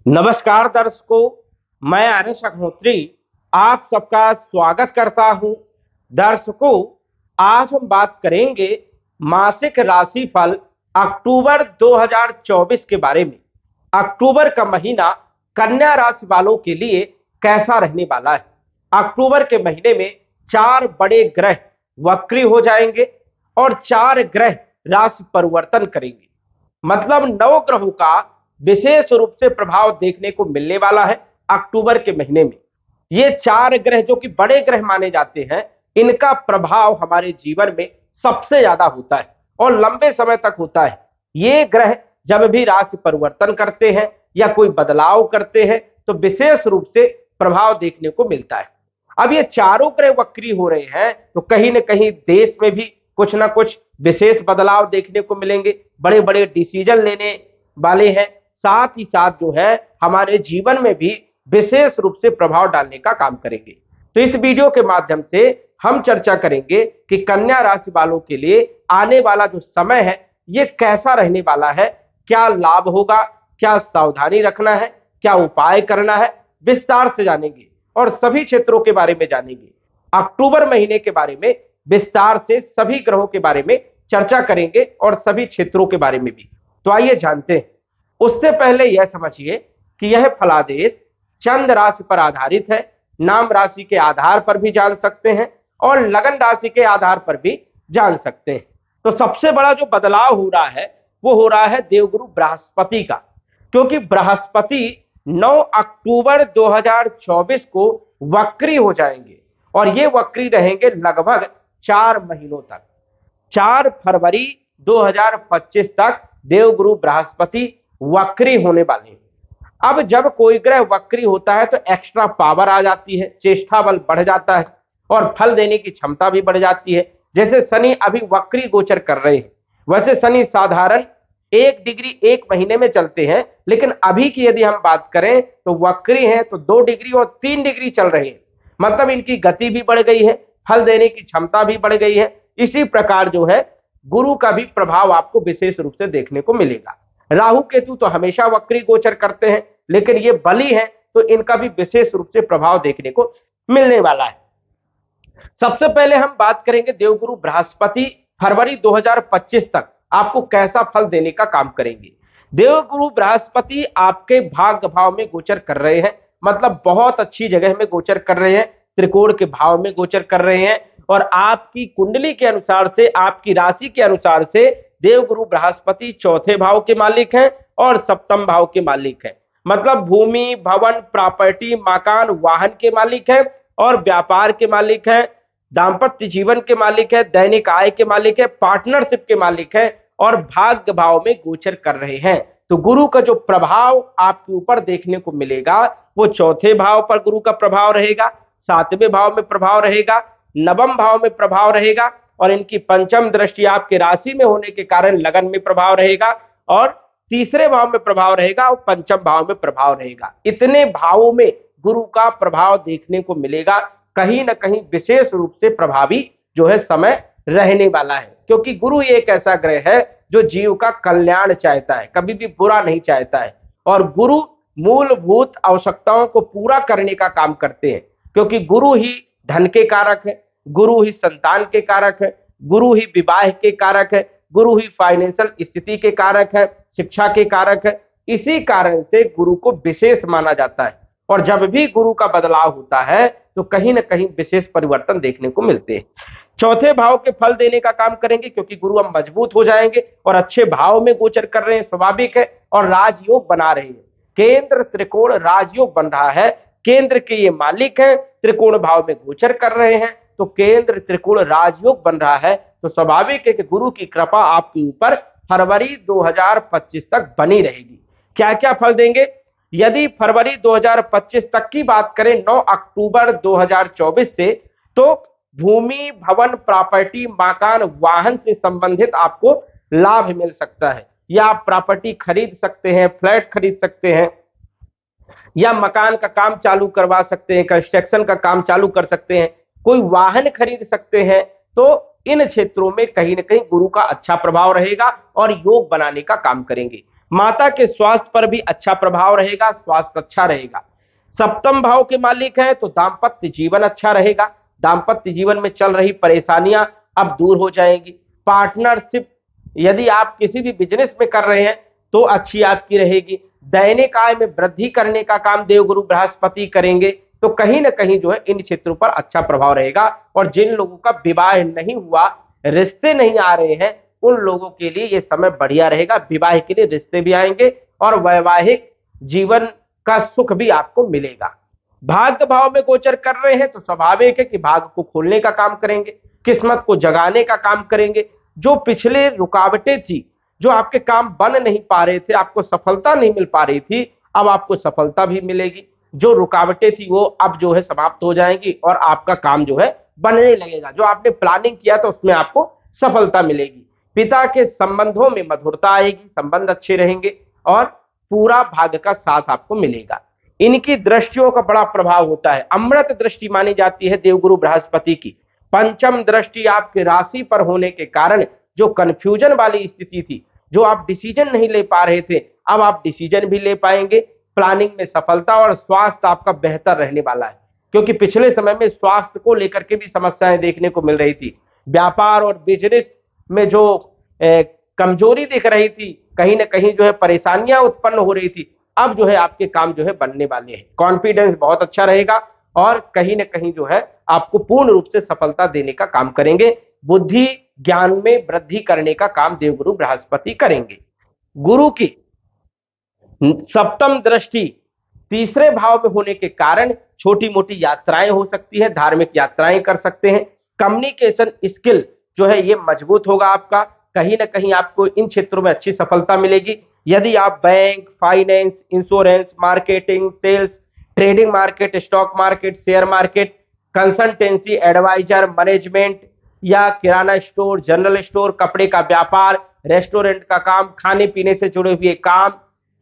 नमस्कार दर्शकों, मैं आर्यश अग्निहोत्री आप सबका स्वागत करता हूं। दर्शकों, आज हम बात करेंगे मासिक राशिफल अक्टूबर 2024 के बारे में। अक्टूबर का महीना कन्या राशि वालों के लिए कैसा रहने वाला है। अक्टूबर के महीने में 4 बड़े ग्रह वक्री हो जाएंगे और 4 ग्रह राशि परिवर्तन करेंगे। मतलब 9 ग्रहों का विशेष रूप से प्रभाव देखने को मिलने वाला है अक्टूबर के महीने में। ये 4 ग्रह जो कि बड़े ग्रह माने जाते हैं, इनका प्रभाव हमारे जीवन में सबसे ज्यादा होता है और लंबे समय तक होता है। ये ग्रह जब भी राशि परिवर्तन करते हैं या कोई बदलाव करते हैं तो विशेष रूप से प्रभाव देखने को मिलता है। अब ये चारों ग्रह वक्री हो रहे हैं तो कहीं ना कहीं देश में भी कुछ ना कुछ विशेष बदलाव देखने को मिलेंगे, बड़े बड़े डिसीजन लेने वाले हैं। साथ ही साथ जो है हमारे जीवन में भी विशेष रूप से प्रभाव डालने का काम करेंगे। तो इस वीडियो के माध्यम से हम चर्चा करेंगे कि कन्या राशि वालों के लिए आने वाला जो समय है ये कैसा रहने वाला है, क्या लाभ होगा, क्या सावधानी रखना है, क्या उपाय करना है, विस्तार से जानेंगे और सभी क्षेत्रों के बारे में जानेंगे। अक्टूबर महीने के बारे में विस्तार से सभी ग्रहों के बारे में चर्चा करेंगे और सभी क्षेत्रों के बारे में भी। तो आइए जानते हैं। उससे पहले यह समझिए कि यह फलादेश चंद्र राशि पर आधारित है। नाम राशि के आधार पर भी जान सकते हैं और लगन राशि के आधार पर भी जान सकते हैं। तो सबसे बड़ा जो बदलाव हो रहा है वो हो रहा है देवगुरु बृहस्पति का, क्योंकि बृहस्पति 9 अक्टूबर 2024 को वक्री हो जाएंगे और ये वक्री रहेंगे लगभग 4 महीनों तक। 4 फरवरी 2025 तक देवगुरु बृहस्पति वक्री होने वाले हैं। अब जब कोई ग्रह वक्री होता है तो एक्स्ट्रा पावर आ जाती है, चेष्टा बल बढ़ जाता है और फल देने की क्षमता भी बढ़ जाती है। जैसे शनि अभी वक्री गोचर कर रहे हैं। वैसे शनि साधारण 1 डिग्री 1 महीने में चलते हैं, लेकिन अभी की यदि हम बात करें तो वक्री हैं तो 2 डिग्री और 3 डिग्री चल रहे हैं। मतलब इनकी गति भी बढ़ गई है, फल देने की क्षमता भी बढ़ गई है। इसी प्रकार जो है गुरु का भी प्रभाव आपको विशेष रूप से देखने को मिलेगा। राहु केतु तो हमेशा वक्री गोचर करते हैं, लेकिन ये बली है तो इनका भी विशेष रूप से प्रभाव देखने को मिलने वाला है। सबसे पहले हम बात करेंगे देवगुरु बृहस्पति फरवरी 2025 तक आपको कैसा फल देने का काम करेंगे। देवगुरु बृहस्पति आपके भाग्य भाव में गोचर कर रहे हैं, मतलब बहुत अच्छी जगह में गोचर कर रहे हैं, त्रिकोण के भाव में गोचर कर रहे हैं और आपकी कुंडली के अनुसार से, आपकी राशि के अनुसार से देवगुरु बृहस्पति चौथे भाव के मालिक हैं और सप्तम भाव के मालिक हैं। मतलब भूमि, भवन, प्रॉपर्टी, मकान, वाहन के मालिक हैं और व्यापार के मालिक हैं, दाम्पत्य जीवन के मालिक है, दैनिक आय के मालिक है, पार्टनरशिप के मालिक है और भाग्य भाव में गोचर कर रहे हैं। तो गुरु का जो प्रभाव आपके ऊपर देखने को मिलेगा वो चौथे भाव पर गुरु का प्रभाव रहेगा, 7वें भाव में प्रभाव रहेगा, नवम भाव में प्रभाव रहेगा और इनकी पंचम दृष्टि आपके राशि में होने के कारण लगन में प्रभाव रहेगा और तीसरे भाव में प्रभाव रहेगा और पंचम भाव में प्रभाव रहेगा। इतने भावों में गुरु का प्रभाव देखने को मिलेगा। कहीं ना कहीं विशेष रूप से प्रभावी जो है समय रहने वाला है, क्योंकि गुरु एक ऐसा ग्रह है जो जीव का कल्याण चाहता है, कभी भी बुरा नहीं चाहता है। और गुरु मूलभूत आवश्यकताओं को पूरा करने का काम करते हैं, क्योंकि गुरु ही धन के कारक है, गुरु ही संतान के कारक है, गुरु ही विवाह के कारक है, गुरु ही फाइनेंशियल स्थिति के कारक है, शिक्षा के कारक है। इसी कारण से गुरु को विशेष माना जाता है और जब भी गुरु का बदलाव होता है तो कहीं ना कहीं विशेष परिवर्तन देखने को मिलते हैं। चौथे भाव के फल देने का काम करेंगे, क्योंकि गुरु अब मजबूत हो जाएंगे और अच्छे भाव में गोचर कर रहे हैं, स्वाभाविक है, और राजयोग बना रहे हैं। केंद्र त्रिकोण राजयोग बन रहा है, केंद्र के ये मालिक हैं, त्रिकोण भाव में गोचर कर रहे हैं, तो केंद्र त्रिकोण राजयोग बन रहा है। तो स्वाभाविक है कि गुरु की कृपा आपके ऊपर फरवरी 2025 तक बनी रहेगी। क्या क्या फल देंगे? यदि फरवरी 2025 तक की बात करें 9 अक्टूबर 2024 से, तो भूमि, भवन, प्रॉपर्टी, मकान, वाहन से संबंधित आपको लाभ मिल सकता है। या आप प्रॉपर्टी खरीद सकते हैं, फ्लैट खरीद सकते हैं या मकान का काम चालू करवा सकते हैं, कंस्ट्रक्शन का काम चालू कर सकते हैं, कोई वाहन खरीद सकते हैं। तो इन क्षेत्रों में कहीं ना कहीं गुरु का अच्छा प्रभाव रहेगा और योग बनाने का काम करेंगे। माता के स्वास्थ्य पर भी अच्छा प्रभाव रहेगा, स्वास्थ्य अच्छा रहेगा। सप्तम भाव के मालिक हैं तो दाम्पत्य जीवन अच्छा रहेगा, दाम्पत्य जीवन में चल रही परेशानियां अब दूर हो जाएंगी। पार्टनरशिप यदि आप किसी भी बिजनेस में कर रहे हैं तो अच्छी आपकी रहेगी। दैनिक आय में वृद्धि करने का काम देवगुरु बृहस्पति करेंगे, तो कहीं ना कहीं जो है इन क्षेत्रों पर अच्छा प्रभाव रहेगा। और जिन लोगों का विवाह नहीं हुआ, रिश्ते नहीं आ रहे हैं, उन लोगों के लिए यह समय बढ़िया रहेगा। विवाह के लिए रिश्ते भी आएंगे और वैवाहिक जीवन का सुख भी आपको मिलेगा। भाग्य भाव में गोचर कर रहे हैं तो स्वाभाविक है कि भाग्य को खोलने का काम करेंगे, किस्मत को जगाने का काम करेंगे। जो पिछले रुकावटें थी, जो आपके काम बन नहीं पा रहे थे, आपको सफलता नहीं मिल पा रही थी, अब आपको सफलता भी मिलेगी। जो रुकावटें थी वो अब जो है समाप्त हो जाएंगी और आपका काम जो है बनने लगेगा। जो आपने प्लानिंग किया था उसमें आपको सफलता मिलेगी। पिता के संबंधों में मधुरता आएगी, संबंध अच्छे रहेंगे और पूरा भाग्य का साथ आपको मिलेगा। इनकी दृष्टियों का बड़ा प्रभाव होता है। अमृत दृष्टि मानी जाती है देवगुरु बृहस्पति की। पंचम दृष्टि आपकी राशि पर होने के कारण जो कंफ्यूजन वाली स्थिति थी, जो आप डिसीजन नहीं ले पा रहे थे, अब आप डिसीजन भी ले पाएंगे। प्लानिंग में सफलता और स्वास्थ्य आपका बेहतर रहने वाला है, क्योंकि पिछले समय में स्वास्थ्य को लेकर के भी समस्याएं देखने को मिल रही थी। व्यापार और बिजनेस में जो कमजोरी दिख रही थी, कहीं ना कहीं जो है परेशानियां उत्पन्न हो रही थी, अब जो है आपके काम जो है बनने वाले हैं। कॉन्फिडेंस बहुत अच्छा रहेगा और कहीं ना कहीं जो है आपको पूर्ण रूप से सफलता देने का काम करेंगे। बुद्धि ज्ञान में वृद्धि करने का काम देवगुरु बृहस्पति करेंगे। गुरु की सप्तम दृष्टि तीसरे भाव में होने के कारण छोटी मोटी यात्राएं हो सकती है, धार्मिक यात्राएं कर सकते हैं। कम्युनिकेशन स्किल जो है ये मजबूत होगा आपका, कहीं ना कहीं आपको इन क्षेत्रों में अच्छी सफलता मिलेगी। यदि आप bank, finance, insurance, marketing, sales, trading market, stock market, share market, consultancy, adviser, management या किराना स्टोर, जनरल स्टोर, कपड़े का व्यापार, रेस्टोरेंट का काम, खाने पीने से जुड़े हुए काम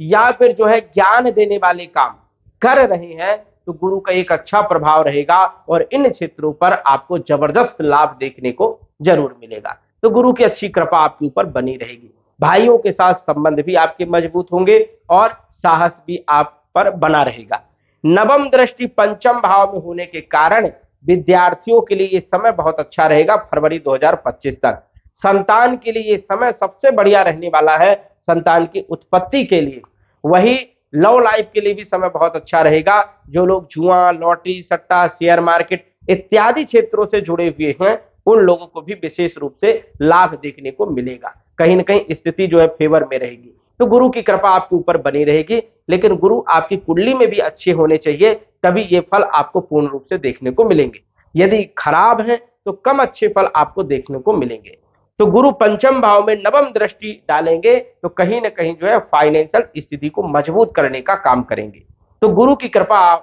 या फिर जो है ज्ञान देने वाले काम कर रहे हैं, तो गुरु का एक अच्छा प्रभाव रहेगा और इन क्षेत्रों पर आपको जबरदस्त लाभ देखने को जरूर मिलेगा। तो गुरु की अच्छी कृपा आपके ऊपर बनी रहेगी। भाइयों के साथ संबंध भी आपके मजबूत होंगे और साहस भी आप पर बना रहेगा। नवम दृष्टि पंचम भाव में होने के कारण विद्यार्थियों के लिए यह समय बहुत अच्छा रहेगा। फरवरी 2025 तक संतान के लिए यह समय सबसे बढ़िया रहने वाला है, संतान की उत्पत्ति के लिए। वही लव लाइफ के लिए भी समय बहुत अच्छा रहेगा। जो लोग जुआ, लॉटरी, सट्टा, शेयर मार्केट इत्यादि क्षेत्रों से जुड़े हुए हैं, उन लोगों को भी विशेष रूप से लाभ देखने को मिलेगा। कहीं ना कहीं स्थिति जो है फेवर में रहेगी। तो गुरु की कृपा आपके ऊपर बनी रहेगी, लेकिन गुरु आपकी कुंडली में भी अच्छे होने चाहिए, तभी ये फल आपको पूर्ण रूप से देखने को मिलेंगे। यदि खराब है तो कम अच्छे फल आपको देखने को मिलेंगे। तो गुरु पंचम भाव में नवम दृष्टि डालेंगे तो कहीं ना कहीं जो है फाइनेंशियल स्थिति को मजबूत करने का काम करेंगे। तो गुरु की कृपा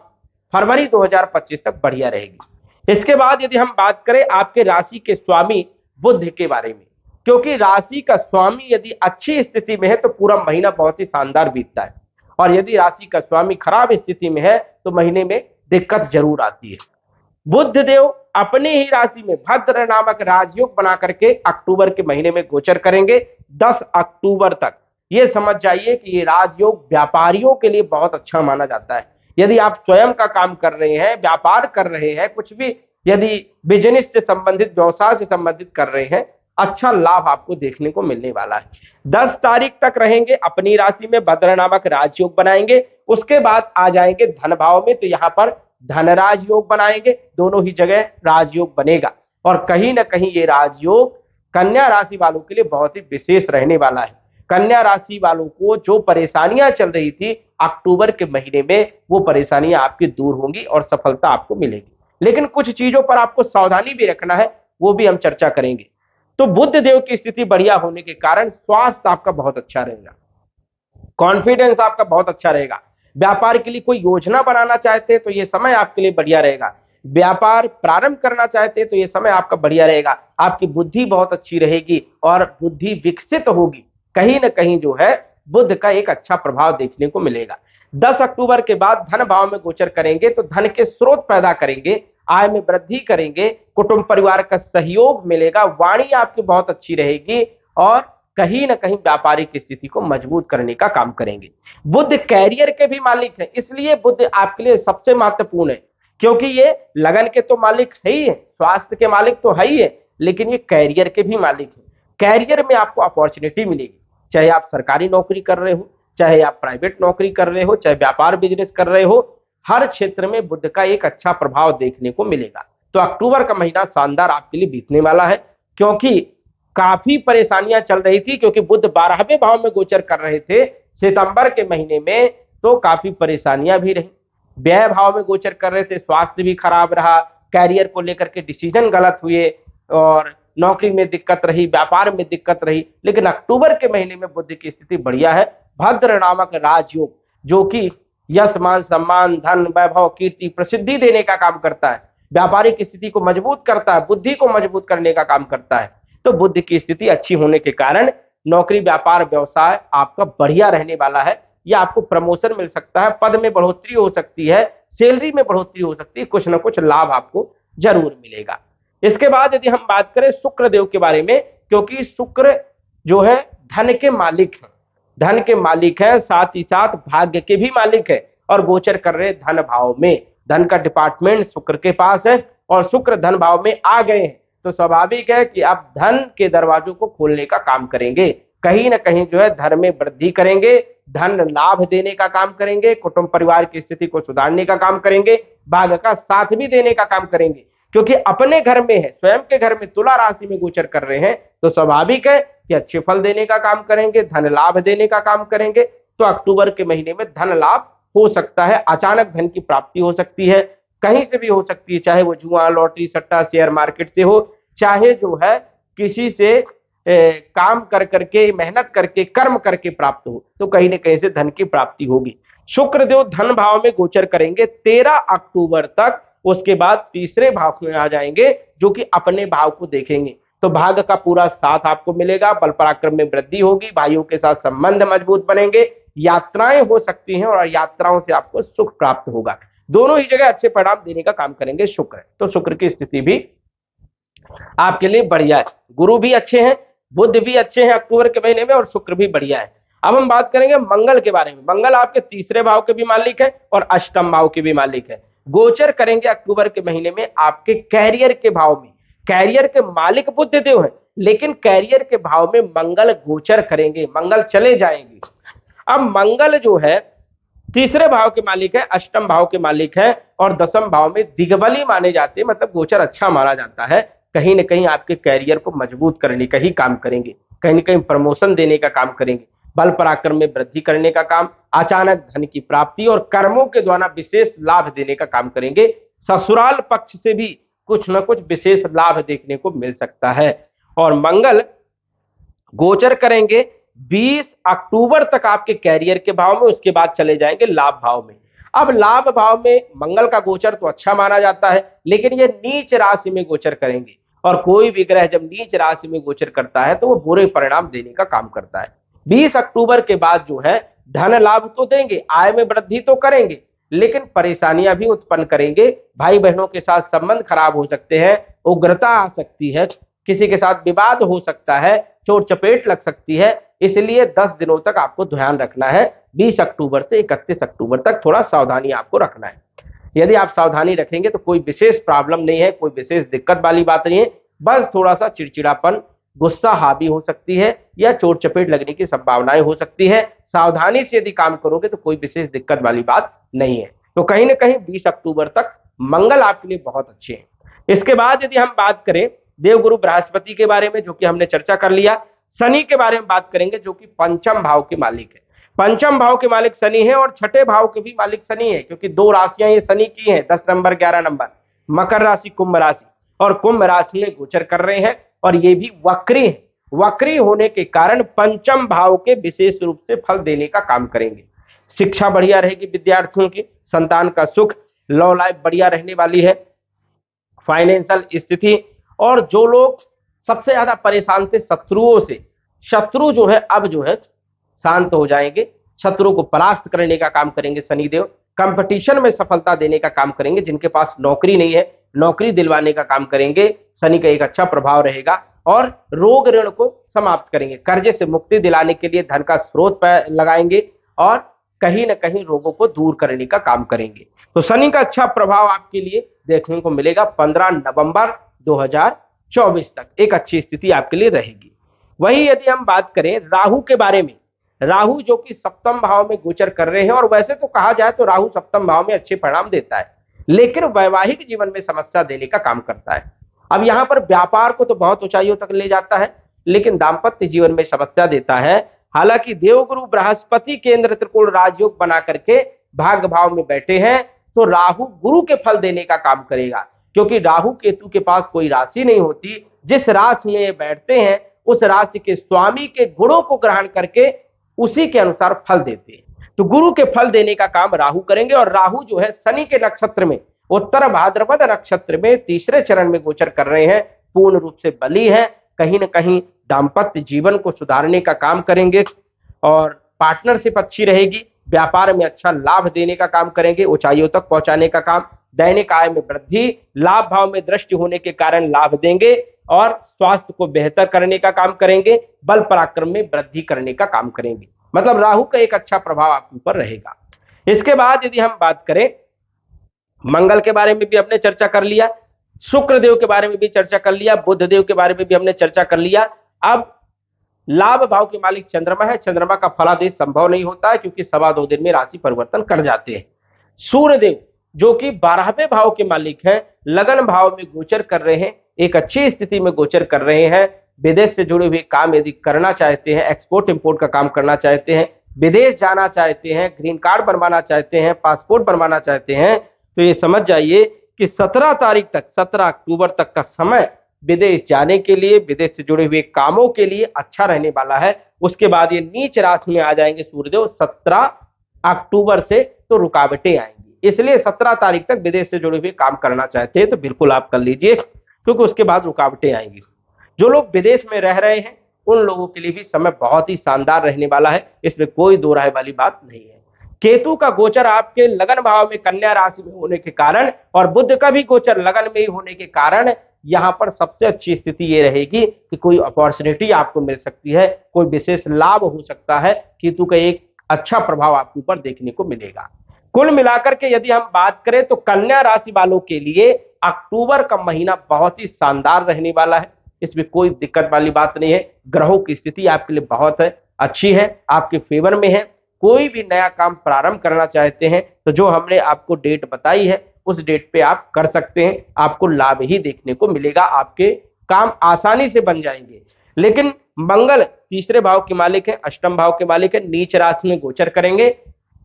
फरवरी 2025 तक बढ़िया रहेगी। इसके बाद यदि हम बात करें आपके राशि के स्वामी बुध के बारे में, क्योंकि राशि का स्वामी यदि अच्छी स्थिति में है तो पूरा महीना बहुत ही शानदार बीतता है, और यदि राशि का स्वामी खराब स्थिति में है तो महीने में दिक्कत जरूर आती है। बुध देव अपनी ही राशि में भद्र नामक राजयोग बना करके अक्टूबर के महीने में गोचर करेंगे 10 अक्टूबर तक। यह समझ जाइए कि ये राजयोग व्यापारियों के लिए बहुत अच्छा माना जाता है। यदि आप स्वयं का काम कर रहे हैं, व्यापार कर रहे हैं, कुछ भी यदि बिजनेस से संबंधित, व्यवसाय से संबंधित कर रहे हैं, अच्छा लाभ आपको देखने को मिलने वाला है। 10 तारीख तक रहेंगे अपनी राशि में, भद्र नामक राजयोग बनाएंगे। उसके बाद आ जाएंगे धन भाव में, तो यहां पर धनराज योग बनाएंगे। दोनों ही जगह राजयोग बनेगा और कहीं ना कहीं ये राजयोग कन्या राशि वालों के लिए बहुत ही विशेष रहने वाला है। कन्या राशि वालों को जो परेशानियां चल रही थी अक्टूबर के महीने में, वो परेशानियां आपकी दूर होंगी और सफलता आपको मिलेगी। लेकिन कुछ चीजों पर आपको सावधानी भी रखना है, वो भी हम चर्चा करेंगे। तो बुध देव की स्थिति बढ़िया होने के कारण स्वास्थ्य आपका बहुत अच्छा रहेगा, कॉन्फिडेंस आपका बहुत अच्छा रहेगा। व्यापार के लिए कोई योजना बनाना चाहते हैं तो यह समय आपके लिए बढ़िया रहेगा। व्यापार प्रारंभ करना चाहते हैं तो यह समय आपका बढ़िया रहेगा। आपकी बुद्धि बहुत अच्छी रहेगी और बुद्धि विकसित होगी। कहीं ना कहीं जो है बुध का एक अच्छा प्रभाव देखने को मिलेगा। 10 अक्टूबर के बाद धन भाव में गोचर करेंगे तो धन के स्रोत पैदा करेंगे, आय में वृद्धि करेंगे, कुटुंब परिवार का सहयोग मिलेगा, वाणी आपकी बहुत अच्छी रहेगी और कहीं ना कहीं व्यापारिक स्थिति को मजबूत करने का काम करेंगे। बुध कैरियर के भी मालिक है, इसलिए बुध आपके लिए सबसे महत्वपूर्ण है, क्योंकि ये लगन के तो मालिक है ही है, स्वास्थ्य के मालिक तो है ही है, लेकिन ये कैरियर के भी मालिक है। कैरियर में आपको अपॉर्चुनिटी मिलेगी, चाहे आप सरकारी नौकरी कर रहे हो, चाहे आप प्राइवेट नौकरी कर रहे हो, चाहे व्यापार बिजनेस कर रहे हो, हर क्षेत्र में बुध का एक अच्छा प्रभाव देखने को मिलेगा। तो अक्टूबर का महीना शानदार आपके लिए बीतने वाला है, क्योंकि काफी परेशानियां चल रही थी, क्योंकि बुध 12वें भाव में गोचर कर रहे थे सितंबर के महीने में, तो काफी परेशानियां भी रही। व्यय भाव में गोचर कर रहे थे, स्वास्थ्य भी खराब रहा, कैरियर को लेकर के डिसीजन गलत हुए, और नौकरी में दिक्कत रही, व्यापार में दिक्कत रही। लेकिन अक्टूबर के महीने में बुध की स्थिति बढ़िया है। भद्र नामक राजयोग, जो कि यश मान सम्मान धन वैभव कीर्ति प्रसिद्धि देने का काम करता है, व्यापारिक स्थिति को मजबूत करता है, बुद्धि को मजबूत करने का काम करता है। तो बुध की स्थिति अच्छी होने के कारण नौकरी व्यापार व्यवसाय आपका बढ़िया रहने वाला है, या आपको प्रमोशन मिल सकता है, पद में बढ़ोतरी हो सकती है, सैलरी में बढ़ोतरी हो सकती है, कुछ ना कुछ लाभ आपको जरूर मिलेगा। इसके बाद यदि हम बात करें शुक्र देव के बारे में, क्योंकि शुक्र जो है धन के मालिक है, धन के मालिक है, साथ ही साथ भाग्य के भी मालिक है, और गोचर कर रहे धन भाव में। धन का डिपार्टमेंट शुक्र के पास है और शुक्र धन भाव में आ गए हैं, तो स्वाभाविक है कि आप धन के दरवाजों को खोलने का काम करेंगे, कहीं ना कहीं जो है धन में वृद्धि करेंगे, धन लाभ देने का काम करेंगे, कुटुंब परिवार की स्थिति को सुधारने का काम करेंगे, भाग्य का साथ भी देने का काम करेंगे, क्योंकि अपने घर में है, स्वयं के घर में तुला राशि में गोचर कर रहे हैं, तो स्वाभाविक है कि अच्छे फल देने का काम करेंगे, धन लाभ देने का काम करेंगे। तो अक्टूबर के महीने में धन लाभ हो सकता है, अचानक धन की प्राप्ति हो सकती है, कहीं से भी हो सकती है, चाहे वो जुआ लॉटरी सट्टा शेयर मार्केट से हो, चाहे जो है किसी से काम कर करके मेहनत करके कर्म करके प्राप्त हो, तो कहीं ना कहीं से धन की प्राप्ति होगी। शुक्र देव धन भाव में गोचर करेंगे 13 अक्टूबर तक, उसके बाद तीसरे भाव में आ जाएंगे, जो कि अपने भाव को देखेंगे, तो भाग्य का पूरा साथ आपको मिलेगा, बल पराक्रम में वृद्धि होगी, भाइयों के साथ संबंध मजबूत बनेंगे, यात्राएं हो सकती हैं और यात्राओं से आपको सुख प्राप्त होगा। दोनों ही जगह अच्छे परिणाम देने का काम करेंगे शुक्र, तो शुक्र की स्थिति भी आपके लिए बढ़िया है। गुरु भी अच्छे हैं, बुध भी अच्छे हैं अक्टूबर के महीने में, और शुक्र भी बढ़िया है। अब हम बात करेंगे मंगल के बारे में। मंगल आपके तीसरे भाव के भी मालिक है और अष्टम भाव के भी मालिक है। गोचर करेंगे अक्टूबर के महीने में आपके कैरियर के भाव में। कैरियर के मालिक बुध देव है, लेकिन कैरियर के भाव में मंगल गोचर करेंगे, मंगल चले जाएंगे। अब मंगल जो है तीसरे भाव के मालिक है, अष्टम भाव के मालिक है, और दसम भाव में दिग्बली माने जाते हैं, मतलब गोचर अच्छा माना जाता है। कहीं ना कहीं आपके कैरियर को मजबूत करने का ही काम करेंगे, कहीं ना कहीं प्रमोशन देने का काम करेंगे, बल पराक्रम में वृद्धि करने का काम, अचानक धन की प्राप्ति और कर्मों के द्वारा विशेष लाभ देने का काम करेंगे। ससुराल पक्ष से भी कुछ न कुछ विशेष लाभ देखने को मिल सकता है। और मंगल गोचर करेंगे 20 अक्टूबर तक आपके कैरियर के भाव में, उसके बाद चले जाएंगे लाभ भाव में। अब लाभ भाव में मंगल का गोचर तो अच्छा माना जाता है, लेकिन ये नीच राशि में गोचर करेंगे, और कोई भी ग्रह जब नीच राशि में गोचर करता है तो वो बुरे परिणाम देने का काम करता है। 20 अक्टूबर के बाद जो है धन लाभ तो देंगे, आय में वृद्धि तो करेंगे, लेकिन परेशानियां भी उत्पन्न करेंगे। भाई बहनों के साथ संबंध खराब हो सकते हैं, उग्रता आ सकती है, किसी के साथ विवाद हो सकता है, चोट चपेट लग सकती है, इसलिए 10 दिनों तक आपको ध्यान रखना है। 20 अक्टूबर से 31 अक्टूबर तक थोड़ा सावधानी आपको रखना है। यदि आप सावधानी रखेंगे तो कोई विशेष प्रॉब्लम नहीं है, कोई विशेष दिक्कत वाली बात नहीं है, बस थोड़ा सा चिड़चिड़ापन गुस्सा हावी हो सकती है, या चोट चपेट लगने की संभावनाएं हो सकती है। सावधानी से यदि काम करोगे तो कोई विशेष दिक्कत वाली बात नहीं है। तो कहीं ना कहीं 20 अक्टूबर तक मंगल आपके लिए बहुत अच्छे हैं। इसके बाद यदि हम बात करें देवगुरु बृहस्पति के बारे में, जो कि हमने चर्चा कर लिया। शनि के बारे में बात करेंगे, जो कि पंचम भाव के मालिक है। पंचम भाव के मालिक शनि है और छठे भाव के भी मालिक शनि है, क्योंकि 2 राशियां ये शनि की हैं, 10 नंबर 11 नंबर, मकर राशि कुंभ राशि, और कुंभ राशि में गोचर कर रहे हैं, और ये भी वक्री है। वक्री होने के कारण पंचम भाव के विशेष रूप से फल देने का काम करेंगे। शिक्षा बढ़िया रहेगी विद्यार्थियों की, संतान का सुख, लव लाइफ बढ़िया रहने वाली है, फाइनेंशियल स्थिति, और जो लोग सबसे ज्यादा परेशान थे शत्रुओं से, शत्रु जो है अब जो है शांत हो जाएंगे, शत्रु को परास्त करने का काम करेंगे शनिदेव। कंपटीशन में सफलता देने का काम करेंगे। जिनके पास नौकरी नहीं है, नौकरी दिलवाने का काम करेंगे। शनि का एक अच्छा प्रभाव रहेगा। और रोग ऋण को समाप्त करेंगे, कर्जे से मुक्ति दिलाने के लिए धन का स्रोत लगाएंगे और कहीं ना कहीं रोगों को दूर करने का काम करेंगे। तो शनि का अच्छा प्रभाव आपके लिए देखने को मिलेगा 15 नवंबर 2024 तक एक अच्छी स्थिति आपके लिए रहेगी। वही यदि हम बात करें राहु के बारे में, राहु जो कि सप्तम भाव में गोचर कर रहे हैं, और वैसे तो कहा जाए तो राहु सप्तम भाव में अच्छे परिणाम देता है, लेकिन वैवाहिक जीवन में समस्या देने का काम करता है। अब यहां पर व्यापार को तो बहुत ऊंचाइयों तक ले जाता है, लेकिन दाम्पत्य जीवन में समस्या देता है। हालांकि देवगुरु बृहस्पति केंद्र त्रिकोण राजयोग बना करके भाग्य भाव में बैठे हैं, तो राहु गुरु के फल देने का काम करेगा, क्योंकि राहु केतु के पास कोई राशि नहीं होती। जिस राशि में ये बैठते हैं उस राशि के स्वामी के गुणों को ग्रहण करके उसी के अनुसार फल देते हैं। तो गुरु के फल देने का काम राहु करेंगे। और राहु जो है शनि के नक्षत्र में, उत्तर भाद्रपद नक्षत्र में तीसरे चरण में गोचर कर रहे हैं, पूर्ण रूप से बली है। कहीं ना कहीं दाम्पत्य जीवन को सुधारने का काम करेंगे और पार्टनरशिप अच्छी रहेगी। व्यापार में अच्छा लाभ देने का काम करेंगे, ऊंचाइयों तक पहुंचाने का काम। दैनिक आय में वृद्धि, लाभ भाव में दृष्टि होने के कारण लाभ देंगे और स्वास्थ्य को बेहतर करने का काम करेंगे। बल पराक्रम में वृद्धि करने का काम करेंगे। मतलब राहु का एक अच्छा प्रभाव आपके ऊपर रहेगा। इसके बाद यदि हम बात करें, मंगल के बारे में भी हमने चर्चा कर लिया, शुक्र देव के बारे में भी चर्चा कर लिया, बुध देव के बारे में भी हमने चर्चा कर लिया। अब लाभ भाव के मालिक चंद्रमा है। चंद्रमा का फलादेश संभव नहीं होता है, क्योंकि 2.25 दिन में राशि परिवर्तन कर जाते हैं। सूर्य देव जो कि 12वें भाव के मालिक हैं, लगन भाव में गोचर कर रहे हैं, एक अच्छी स्थिति में गोचर कर रहे हैं। विदेश से जुड़े हुए काम यदि करना चाहते हैं, एक्सपोर्ट इंपोर्ट का काम करना चाहते हैं, विदेश जाना चाहते हैं, ग्रीन कार्ड बनवाना चाहते हैं, पासपोर्ट बनवाना चाहते हैं, तो ये समझ जाइए कि 17 तारीख तक, 17 अक्टूबर तक का समय विदेश जाने के लिए, विदेश से जुड़े हुए कामों के लिए अच्छा रहने वाला है। उसके बाद ये नीच राशि में आ जाएंगे सूर्यदेव 17 अक्टूबर से, तो रुकावटें आएंगी। इसलिए 17 तारीख तक विदेश से जुड़े हुए काम करना चाहते हैं तो बिल्कुल आप कर लीजिए, क्योंकि उसके बाद रुकावटें आएंगी। जो लोग विदेश में रह रहे हैं उन लोगों के लिए भी समय बहुत ही शानदार रहने वाला है, इसमें कोई दो राय वाली बात नहीं है। केतु का गोचर आपके लगन भाव में कन्या राशि में होने के कारण और बुध का भी गोचर लगन में ही होने के कारण यहां पर सबसे अच्छी स्थिति ये रहेगी कि कोई अपॉर्चुनिटी आपको मिल सकती है, कोई विशेष लाभ हो सकता है। केतु का एक अच्छा प्रभाव आपके ऊपर देखने को मिलेगा। कुल मिलाकर के यदि हम बात करें तो कन्या राशि वालों के लिए अक्टूबर का महीना बहुत ही शानदार रहने वाला है, इसमें कोई दिक्कत वाली बात नहीं है। ग्रहों की स्थिति आपके लिए बहुत अच्छी है, आपके फेवर में है। कोई भी नया काम प्रारंभ करना चाहते हैं तो जो हमने आपको डेट बताई है उस डेट पे आप कर सकते हैं, आपको लाभ ही देखने को मिलेगा, आपके काम आसानी से बन जाएंगे। लेकिन मंगल तीसरे भाव के मालिक है, अष्टम भाव के मालिक है, नीच राशि में गोचर करेंगे।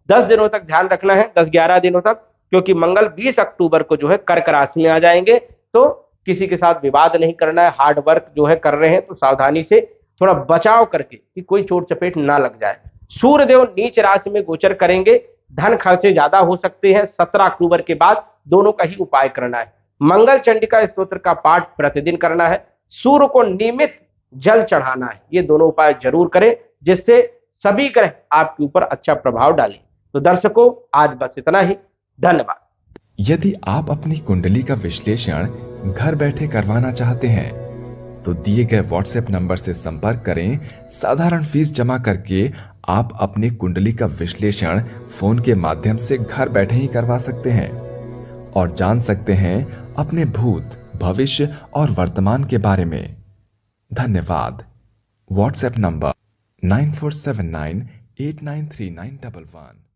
10 दिनों तक ध्यान रखना है, 10-11 दिनों तक, क्योंकि मंगल 20 अक्टूबर को जो है कर्क राशि में आ जाएंगे। तो किसी के साथ विवाद नहीं करना है, हार्ड वर्क जो है कर रहे हैं तो सावधानी से थोड़ा बचाव करके कि कोई चोट चपेट ना लग जाए। सूर्यदेव नीच राशि में गोचर करेंगे, धन खर्चे ज्यादा हो सकते हैं। 17 अक्टूबर के बाद दोनों का ही उपाय करना है। मंगल चंडिका स्तोत्र का पाठ प्रतिदिन करना है, सूर्य को नियमित जल चढ़ाना है, ये दोनों उपाय जरूर करें, जिससे सभी ग्रह आपके ऊपर अच्छा प्रभाव डालें। तो दर्शकों आज बस इतना ही, धन्यवाद। यदि आप अपनी कुंडली का विश्लेषण घर बैठे करवाना चाहते हैं तो दिए गए व्हाट्सएप नंबर से संपर्क करें। साधारण फीस जमा करके आप अपनी कुंडली का विश्लेषण फोन के माध्यम से घर बैठे ही करवा सकते हैं और जान सकते हैं अपने भूत, भविष्य और वर्तमान के बारे में। धन्यवाद। WhatsApp number 9479893911।